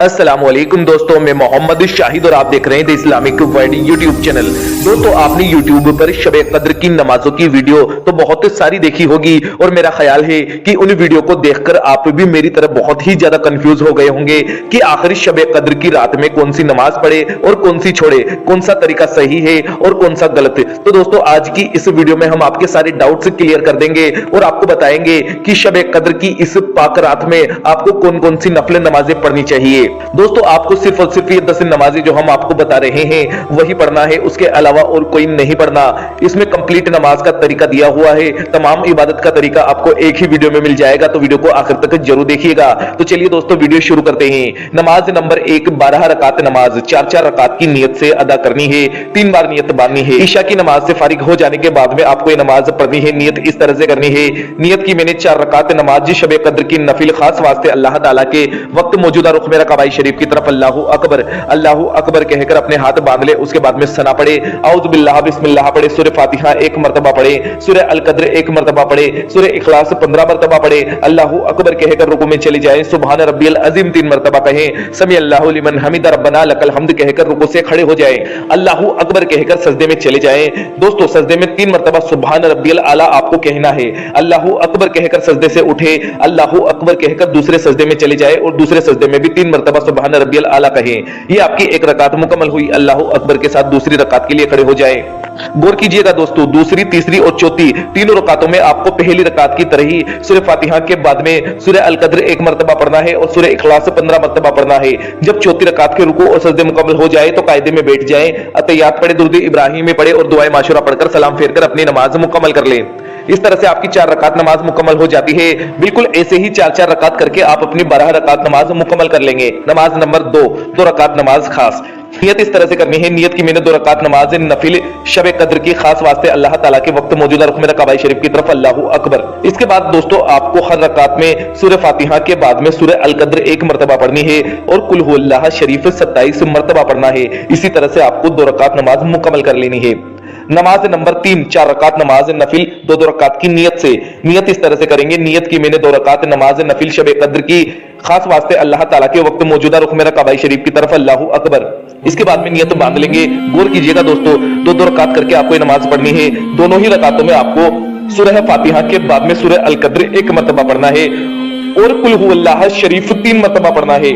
अस्सलामुअलैकुम दोस्तों, मैं मोहम्मद शाहिद और आप देख रहे हैं the Islamic world YouTube channel. दोस्तों, आपने यूट्यूब पर शब कद्र की नमाजों की वीडियो तो बहुत सारी देखी होगी और मेरा ख्याल है कि उन वीडियो को देखकर आप भी मेरी तरह बहुत ही ज्यादा कंफ्यूज हो गए होंगे कि आखिर शब कद्र की रात में कौन सी नमाज पढ़े और कौन सी छोड़े, कौन सा तरीका सही है और कौन सा गलत है। तो दोस्तों, आज की इस वीडियो में हम आपके सारे डाउट्स क्लियर कर देंगे और आपको बताएंगे कि शब कद्र की इस पाक रात में आपको कौन कौन सी नफल नमाजें पढ़नी चाहिए। दोस्तों, आपको सिर्फ और सिर्फ ये 10 नमाजें जो हम आपको बता रहे हैं वही पढ़ना है, उसके अलावा और कोई नहीं पढ़ना। इसमें कंप्लीट नमाज का तरीका दिया हुआ है, तमाम इबादत का तरीका आपको एक ही वीडियो में मिल जाएगा, तो वीडियो को आखिर तक जरूर देखिएगा। तो चलिए दोस्तों, वीडियो शुरू करते हैं। नमाज नंबर 1, 12 रकात नमाज 4-4 रकात की नियत से अदा करनी है, 3 बार नियत बांधनी है। ईशा की नमाज से फारिग हो जाने के बाद में आपको ये नमाज पढ़नी है। नियत इस तरह से करनी है। नियत की मैंने 4 रकात नमाज शब कद्र की नफिल खास वास्ते अल्लाह ताला के वक्त मौजूदा रुख मेरा कबाई शरीफ की तरफ अल्लाहू अकबर कहकर अपने हाथ बांध ले। उसके बाद में सना पढ़े, औज़ु बिल्लाह बिस्मिल्लाह पढ़े, सूरह फातिहा 1 मरतबा पढ़े, सूरह अल कद्र 1 मरतबा पढ़े, सूरह इखलास 15 मरतबा पढ़े, अल्लाहू अकबर कहकर रुकू में चले जाए, सुभान रब्बियल अज़ीम 3 मरतबा कहें, समी अल्लाहु लिमन हमिदा रब्बना लकल हम्द कहकर रुकू से खड़े हो जाए, अल्लाहू अकबर कहकर सजदे में चले जाए। दोस्तों, सजदे में 3 मरतबा सुभान रब्बियल आला आपको कहना है। अल्लाहू अकबर कहकर सजदे से उठे, अल्लाहू अकबर कहकर दूसरे सजदे में चले जाए और दूसरे सजदे में भी 3 मरतबा सुभान रब्बियल आला कहें। ये आपकी एक रकात मुकम्मल हुई। अल्लाहू अकबर के साथ दूसरी रकात के लिए खड़े हो जाए। गौर कीजिएगा दोस्तों, दूसरी, तीसरी और चौथी तीनों रकातों में आपको पहली रकात की तरह ही सूरह फातिहा के बाद में सूरह अल कद्र 1 मरतबा पढ़ना है और सूरह इखलास 15 मरतबा पढ़ना है। जब चौथी रकात के रुकू और सजदे मुकम्मल हो जाए तो कायदे में बैठ जाएं, अतहियात पढ़े, दुरूद इब्राहिम में पढ़े और दुआए माशूरा पढ़कर सलाम फेरकर अपनी नमाज मुकम्मल कर लें। इस तरह से आपकी 4 रकात नमाज मुकम्मल हो जाती है। बिल्कुल ऐसे ही 4-4 रकात करके आप अपनी 12 रकात नमाज मुकम्मल कर लेंगे। नमाज नंबर 2 रकात नमाज खास। नियत इस तरह से करनी है। नियत की मैंने 2 रकात नमाज नफिल शब कद्र की खास वास्ते अल्लाह ताला के वक्त मौजूदा रुख मेरा कबाई शरीफ की तरफ अल्लाहू अकबर। इसके बाद दोस्तों, आपको हर रकात में सूरह फातिहा के बाद में सूरह अल कद्र 1 मरतबा पढ़नी है और कुल हु अल्लाह शरीफ 27 मरतबा पढ़ना है। इसी तरह से आपको 2 रकात नमाज मुकम्मल कर लेनी है। नमाज नंबर 3, 4 रकात नमाज नफिल 2-2 रकात की नियत से। नियत इस तरह से करेंगे। नियत की मैंने 2 रकात नमाज नफिल शब कद्र की खास वास्ते अल्लाह ताला के वक्त मौजूदा रुख मेरा कबाई शरीफ की तरफ अल्लाहू अकबर। इसके बाद में नियत बांध लेंगे। गौर कीजिएगा दोस्तों, 2-2 रकात करके आपको नमाज पढ़नी है। दोनों ही रकातों में आपको सूरह फातिहा के बाद में सूरह अल कद्र 1 मरतबा पढ़ना है और कुल हु अल्लाह शरीफ 3 मरतबा पढ़ना है।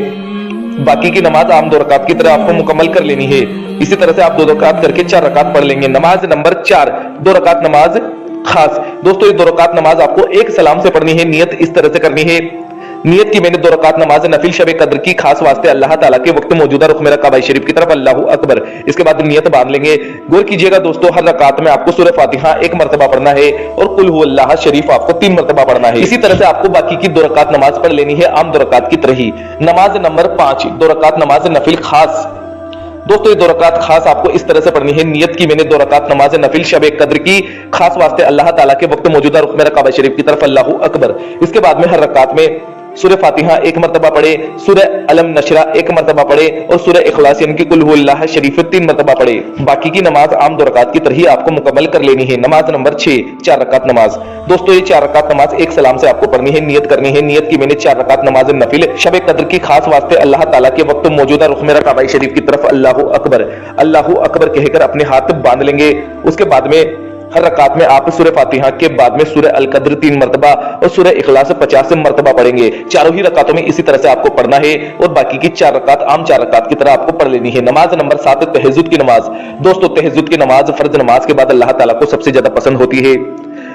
बाकी की नमाज आम 2 रकात की तरह आपको मुकम्मल कर लेनी है। इसी तरह से आप 2 रकात करके 4 रकात पढ़ लेंगे। नमाज नंबर 4, 2 रकात नमाज खास। दोस्तों, ये 2 रकात नमाज आपको एक सलाम से पढ़नी है। नियत इस तरह से करनी है। नियत की मैंने 2 रकात नमाज नफिल शब कद्र की खास वास्ते अल्लाह ताला के वक्त मौजूदा रुख मेरा कबाई शरीफ की तरफ अल्लाहू अकबर। इसके बाद नियत बांध लेंगे। गौर कीजिएगा दोस्तों, हर रकात में आपको सूरह फातिहा 1 मरतबा पढ़ना है और कुल हु अल्लाह शरीफ आपको 3 मरतबा पढ़ना है। इसी तरह से आपको बाकी की 2 रकात नमाज पढ़ लेनी है आम 2 रकात की तरह ही। नमाज नंबर 5, 2 रकात नमाज नफिल खास। दोस्तों, ये 2 रकात खास आपको इस तरह से पढ़नी है। नियत की मैंने 2 रकात नमाज नफिल शब कद्र की खास वास्ते अल्लाह ताला के वक्त मौजूदा रुख मेरा कबाई शरीफ की तरफ अल्लाहू अकबर। इसके बाद में हर रकात में सूरह फातिहा 1 मरतबा पढ़े, सूरह अलम नशरा 1 मरतबा पढ़े और सूरह इखलास यानी कि कुल हु अल्लाह शरीफ 3 मरतबा पढ़े। बाकी की नमाज आम 2 रकात की तरह ही आपको मुकम्मल कर लेनी है। नमाज नंबर 6, 4 रकात नमाज। दोस्तों, ये 4 रकात नमाज एक सलाम से आपको पढ़नी है। नियत करनी है। नियत की मैंने 4 रकात नमाज नफिल शब कद्र की खास वास्ते अल्लाह ताला के वक्त मौजूदा रुख मेरा कबाई शरीफ की तरफ अल्लाहू अकबर कहकर अपने हाथ बांध लेंगे। उसके बाद में हर रकात में आप सूरह फातिहा के बाद में सूरह अल कद्र 3 मरतबा और सूरह इखलास 50 मरतबा पढ़ेंगे। चारों ही रकातों में इसी तरह से आपको पढ़ना है और बाकी की 4 रकात आम 4 रकात की तरह आपको पढ़ लेनी है। नमाज नंबर 7, तहज्जुद की नमाज। दोस्तों, तहज्जुद की नमाज फर्ज नमाज के बाद अल्लाह ताला को सबसे ज्यादा पसंद होती है।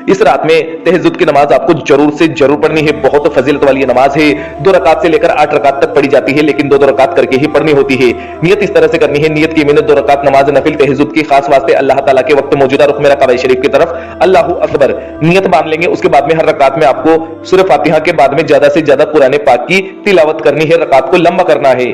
इस रात में तहज्जुद की नमाज आपको जरूर से जरूर पढ़नी है। बहुत फजीलत वाली नमाज है। 2 रकात से लेकर 8 रकात तक पढ़ी जाती है, लेकिन 2-2 रकात करके ही पढ़नी होती है। नियत इस तरह से करनी है। नियत की मैंने 2 रकात नमाज नफिल तहज्जुद की खास वास्ते अल्लाह ताला के वक्त मौजूदा रुख मेरा कबाई शरीफ की तरफ अल्लाहू अकबर। नियत बांध लेंगे। उसके बाद में हर रकात में आपको सूरह फातिहा के बाद में ज्यादा से ज्यादा कुरान पाक की तिलावत करनी है। रकात को लंबा करना है।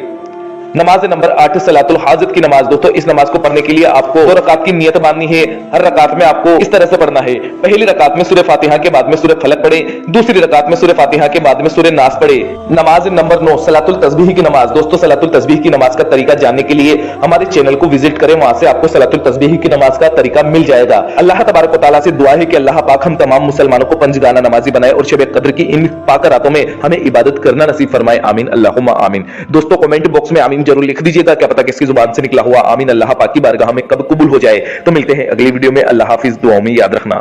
नमाज नंबर 8 सलातुल हाजत की नमाज। दोस्तों इस नमाज को पढ़ने के लिए आपको 2 रकात की नियत माननी है। हर रकात में आपको इस तरह से पढ़ना है। पहली रकात में सूरह फातिहा के बाद में सूरह फलक पढ़े, दूसरी रकात में सूरह फातिहा के बाद में सूरह नास पढ़े। नमाज नंबर 9 सलातुल तस्बीह की नमाज। दोस्तों सलातुल तस्बीह की नमाज का तरीका जानने के लिए हमारे चैनल को विजिट करें, वहां से आपको सलातुल तस्बीह की नमाज का तरीका मिल जाएगा। अल्लाह तबारक व तआला से दुआ है कि अल्लाह पाक हम तमाम मुसलमानों को पंजगाना नमाजी बनाए और शब कद्र की इन पाक रातों में हमें इबादत करना नसीब फरमाए। आमीन अल्लाहुम्मा आमीन। दोस्तों कमेंट बॉक्स में आमीन जरूर लिख दीजिएगा, क्या पता किसकी जुबान से निकला हुआ आमीन अल्लाह पाक की बारगाह में कब कबूल हो जाए। तो मिलते हैं अगली वीडियो में। अल्लाह हाफिज, दुआओं में याद रखना।